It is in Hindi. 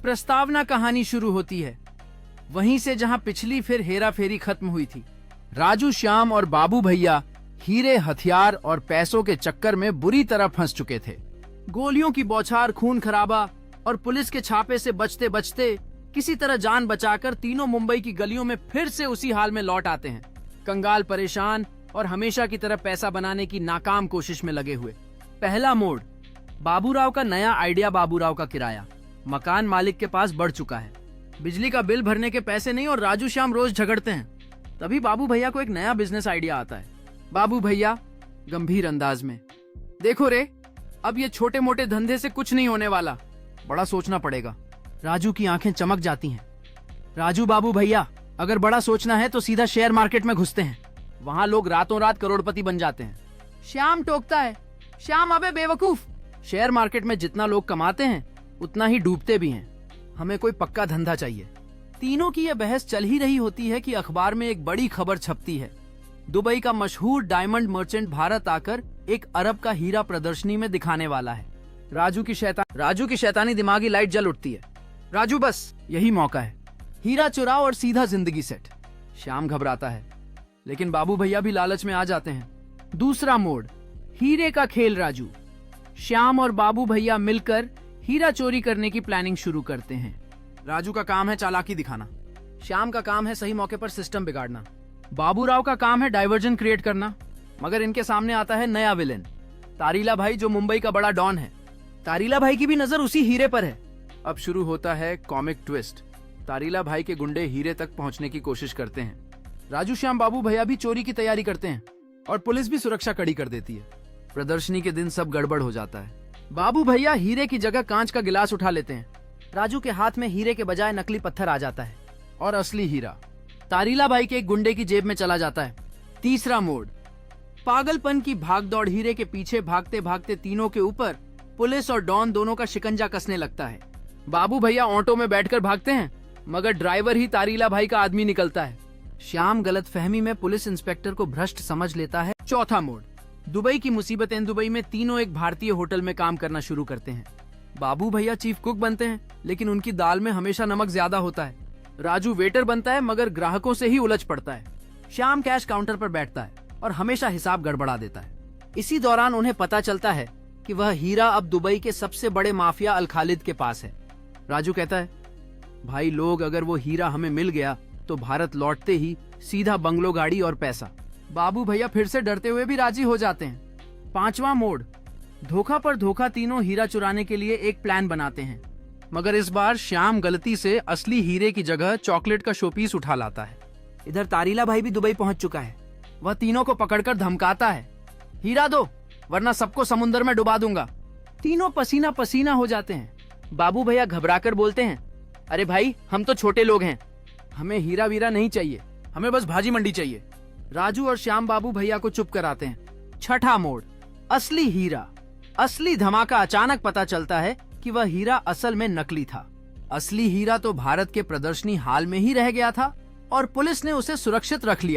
प्रस्तावना कहानी शुरू होती है, वहीं से जहां पिछली फिर हेरा फेरी खत्म हुई थी। राजू, श्याम और बाबू भैया हीरे, हथियार और पैसों के चक्कर में बुरी तरह फंस चुके थे। गोलियों की बौछार, खून खराबा और पुलिस के छापे से बचते बचते किसी तरह जान बचाकर तीनों मुंबई की गलियों में फिर से उसी हाल में लौट आते हैं, कंगाल, परेशान और हमेशा की तरह पैसा बनाने की नाकाम कोशिश में लगे हुए। पहला मोड़, बाबूराव का नया आइडिया। बाबूराव का किराया मकान मालिक के पास बढ़ चुका है। बिजली का बिल भरने के पैसे नहीं और राजू, श्याम रोज झगड़ते हैं। तभी बाबू भैया को एक नया बिजनेस आइडिया आता है। बाबू भैया गंभीर अंदाज में, देखो रे, अब ये छोटे मोटे धंधे से कुछ नहीं होने वाला, बड़ा सोचना पड़ेगा। राजू की आंखें चमक जाती हैं। राजू, बाबू भैया, अगर बड़ा सोचना है तो सीधा शेयर मार्केट में घुसते हैं, वहां लोग रातों रात करोड़पति बन जाते हैं। श्याम टोकता है, श्याम अबे बेवकूफ, शेयर मार्केट में जितना लोग कमाते हैं उतना ही डूबते भी हैं, हमें कोई पक्का धंधा चाहिए। तीनों की यह बहस चल ही रही होती है कि अखबार में एक बड़ी खबर छपती है। दुबई का मशहूर डायमंड मर्चेंट भारत आकर 1 अरब का हीरा प्रदर्शनी में दिखाने वाला है। राजू की शैतानी दिमागी लाइट जल उठती है। राजू, बस यही मौका है, हीरा चुराओ और सीधा जिंदगी सेट। श्याम घबराता है, लेकिन बाबू भैया भी लालच में आ जाते हैं। दूसरा मोड़, हीरे का खेल। राजू, श्याम और बाबू भैया मिलकर हीरा चोरी करने की प्लानिंग शुरू करते हैं। राजू का काम है चालाकी दिखाना, श्याम का काम है सही मौके पर सिस्टम बिगाड़ना, बाबूराव का काम है डाइवर्जन क्रिएट करना। मगर इनके सामने आता है नया विलेन, तारीला भाई, जो मुंबई का बड़ा डॉन है। तारीला भाई की भी नजर उसी हीरे पर है। अब शुरू होता है कॉमिक ट्विस्ट। तारीला भाई के गुंडे हीरे तक पहुंचने की कोशिश करते हैं। राजू, श्याम, बाबू भैया भी चोरी की तैयारी करते हैं और पुलिस भी सुरक्षा कड़ी कर देती है। प्रदर्शनी के दिन सब गड़बड़ हो जाता है। बाबू भैया हीरे की जगह कांच का गिलास उठा लेते हैं। राजू के हाथ में हीरे के बजाय नकली पत्थर आ जाता है और असली हीरा तारीला भाई के एक गुंडे की जेब में चला जाता है। तीसरा मोड़, पागलपन की भागदौड़। हीरे के पीछे भागते भागते तीनों के ऊपर पुलिस और डॉन दोनों का शिकंजा कसने लगता है। बाबू भैया ऑटो में बैठकर भागते हैं, मगर ड्राइवर ही तारीला भाई का आदमी निकलता है। श्याम गलतफहमी में पुलिस इंस्पेक्टर को भ्रष्ट समझ लेता है। चौथा मोड़, दुबई की मुसीबतें। दुबई में तीनों एक भारतीय होटल में काम करना शुरू करते हैं। बाबू भैया चीफ कुक बनते हैं, लेकिन उनकी दाल में हमेशा नमक ज्यादा होता है। राजू वेटर बनता है, मगर ग्राहकों से ही उलझ पड़ता है। श्याम कैश काउंटर पर बैठता है और हमेशा हिसाब गड़बड़ा देता है। इसी दौरान उन्हें पता चलता है कि वह हीरा अब दुबई के सबसे बड़े माफिया अल खालिद के पास है। राजू कहता है, भाई लोग, अगर वो हीरा हमें मिल गया तो भारत लौटते ही सीधा बंगलो, गाड़ी और पैसा। बाबू भैया फिर से डरते हुए भी राजी हो जाते हैं। पांचवा मोड़, धोखा पर धोखा। तीनों हीरा चुराने के लिए एक प्लान बनाते हैं, मगर इस बार श्याम गलती से असली हीरे की जगह चॉकलेट का शोपीस उठा लाता है। इधर तारीला भाई भी दुबई पहुंच चुका है। वह तीनों को पकड़कर धमकाता है, हीरा दो वरना सबको समुद्र में डुबा दूंगा। तीनों पसीना पसीना हो जाते हैं। बाबू भैया घबराकर बोलते हैं, अरे भाई, हम तो छोटे लोग हैं, हमें हीरा वीरा नहीं चाहिए, हमें बस भाजी मंडी चाहिए। राजू और श्याम बाबू भैया को चुप कराते हैं। छठा मोड़, असली हीरा। असली धमाका। अचानक पता चलता है कि वह हीरा असल में नकली था। असली हीरा तो भारत के प्रदर्शनी हाल में ही रह गया था और पुलिस ने उसे सुरक्षित रख लिया।